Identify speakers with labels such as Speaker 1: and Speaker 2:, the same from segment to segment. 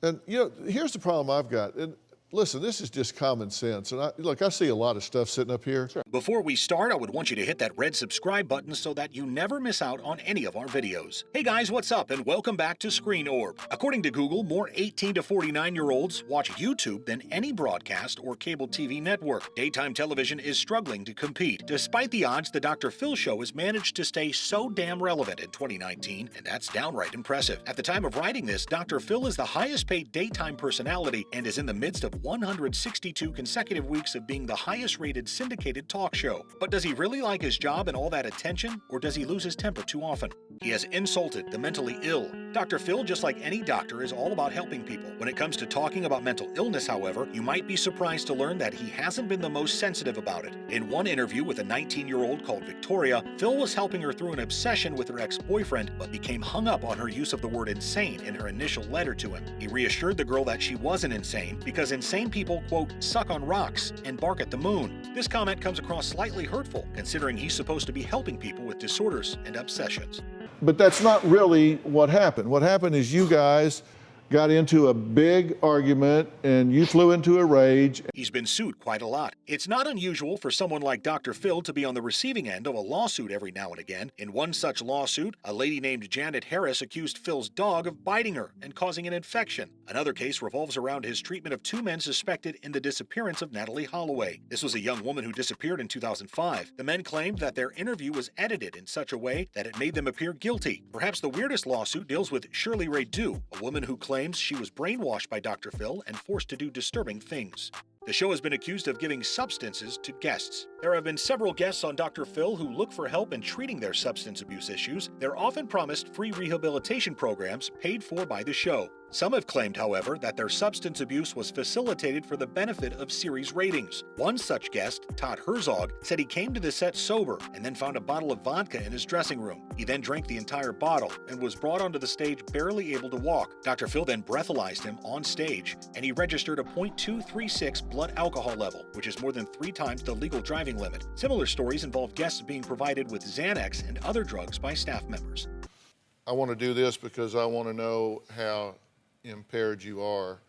Speaker 1: And here's the problem I've got. And listen, this is just common sense. And I see a lot of stuff sitting up here.
Speaker 2: Sure. Before we start, I would want you to hit that red subscribe button so that you never miss out on any of our videos. Hey guys, what's up and welcome back to Screen Orb. According to Google, more 18 to 49-year-olds watch YouTube than any broadcast or cable TV network. Daytime television is struggling to compete. Despite the odds, the Dr. Phil show has managed to stay so damn relevant in 2019, and that's downright impressive. At the time of writing this, Dr. Phil is the highest paid daytime personality and is in the midst of 162 consecutive weeks of being the highest rated syndicated talk show. But does he really like his job and all that attention, or does he lose his temper too often? He has insulted the mentally ill. Dr. Phil, just like any doctor, is all about helping people. When it comes to talking about mental illness, however, you might be surprised to learn that he hasn't been the most sensitive about it. In one interview with a 19-year-old called Victoria, Phil was helping her through an obsession with her ex-boyfriend, but became hung up on her use of the word insane in her initial letter to him. He reassured the girl that she wasn't insane because insane people, quote, suck on rocks and bark at the moon. This comment comes across slightly hurtful, considering he's supposed to be helping people with disorders and obsessions.
Speaker 1: But that's not really what happened. What happened is you guys got into a big argument and you flew into a rage.
Speaker 2: He's been sued quite a lot. It's not unusual for someone like Dr. Phil to be on the receiving end of a lawsuit every now and again. In one such lawsuit, a lady named Janet Harris accused Phil's dog of biting her and causing an infection. Another case revolves around his treatment of two men suspected in the disappearance of Natalie Holloway. This was a young woman who disappeared in 2005. The men claimed that their interview was edited in such a way that it made them appear guilty. Perhaps the weirdest lawsuit deals with Shirley Ray Dew, a woman who claims she was brainwashed by Dr. Phil and forced to do disturbing things. The show has been accused of giving substances to guests. There have been several guests on Dr. Phil who look for help in treating their substance abuse issues. They're often promised free rehabilitation programs paid for by the show. Some have claimed, however, that their substance abuse was facilitated for the benefit of series ratings. One such guest, Todd Herzog, said he came to the set sober and then found a bottle of vodka in his dressing room. He then drank the entire bottle and was brought onto the stage barely able to walk. Dr. Phil then breathalyzed him on stage, and he registered a .236 blood alcohol level, which is more than 3 times the legal driving limit. Similar stories involve guests being provided with Xanax and other drugs by staff members.
Speaker 1: I want to do this because I want to know how impaired you are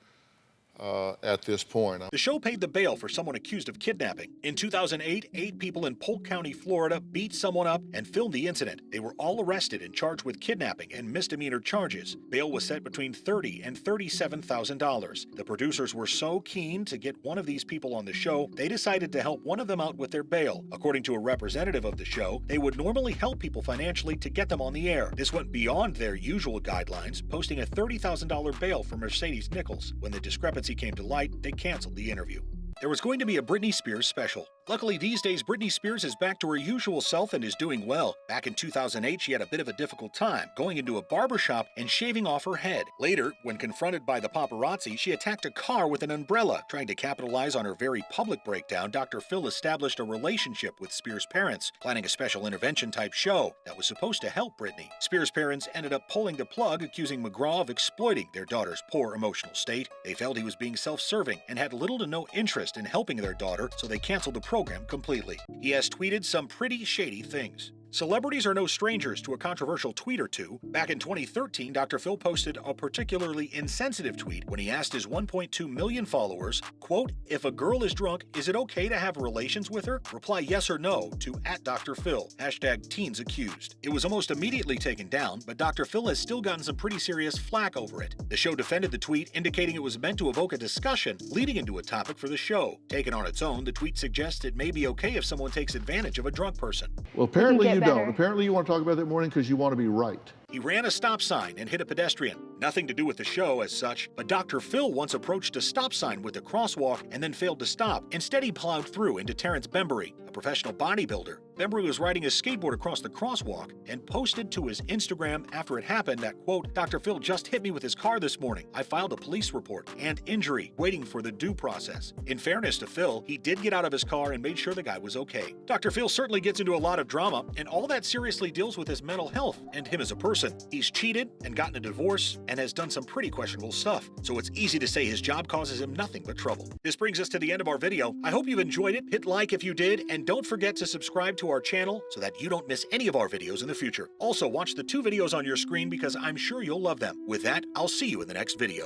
Speaker 1: at this point.
Speaker 2: The show paid the bail for someone accused of kidnapping. In 2008, 8 people in Polk County, Florida, beat someone up and filmed the incident. They were all arrested and charged with kidnapping and misdemeanor charges. Bail was set between $30,000 and $37,000. The producers were so keen to get one of these people on the show, they decided to help one of them out with their bail. According to a representative of the show, they would normally help people financially to get them on the air. This went beyond their usual guidelines, posting a $30,000 bail for Mercedes Nichols. When the discrepancy came to light, they canceled the interview. There was going to be a Britney Spears special. Luckily, these days, Britney Spears is back to her usual self and is doing well. Back in 2008, she had a bit of a difficult time, going into a barbershop and shaving off her head. Later, when confronted by the paparazzi, she attacked a car with an umbrella. Trying to capitalize on her very public breakdown, Dr. Phil established a relationship with Spears' parents, planning a special intervention-type show that was supposed to help Britney. Spears' parents ended up pulling the plug, accusing McGraw of exploiting their daughter's poor emotional state. They felt he was being self-serving and had little to no interest in helping their daughter, so they canceled the program completely. He has tweeted some pretty shady things. Celebrities are no strangers to a controversial tweet or two. Back in 2013, Dr. Phil posted a particularly insensitive tweet when he asked his 1.2 million followers, quote, "If a girl is drunk, is it okay to have relations with her? Reply yes or no to @DrPhil, #TeensAccused." It was almost immediately taken down, but Dr. Phil has still gotten some pretty serious flack over it. The show defended the tweet, indicating it was meant to evoke a discussion leading into a topic for the show. Taken on its own, the tweet suggests it may be okay if someone takes advantage of a drunk person.
Speaker 1: Well, apparently you don't. Apparently you want to talk about that morning because you want to be right.
Speaker 2: He ran a stop sign and hit a pedestrian. Nothing to do with the show as such, but Dr. Phil once approached a stop sign with a crosswalk and then failed to stop. Instead, he plowed through into Terrence Bembury, a professional bodybuilder. Bembury was riding his skateboard across the crosswalk and posted to his Instagram after it happened that, quote, "Dr. Phil just hit me with his car this morning. I filed a police report and injury, waiting for the due process." In fairness to Phil, he did get out of his car and made sure the guy was okay. Dr. Phil certainly gets into a lot of drama, and all that seriously deals with his mental health and him as a person. He's cheated and gotten a divorce and has done some pretty questionable stuff, so it's easy to say his job causes him nothing but trouble. This brings us to the end of our video. I hope you've enjoyed it. Hit like if you did, and don't forget to subscribe to our channel so that you don't miss any of our videos in the future. Also, watch the 2 videos on your screen because I'm sure you'll love them. With that, I'll see you in the next video.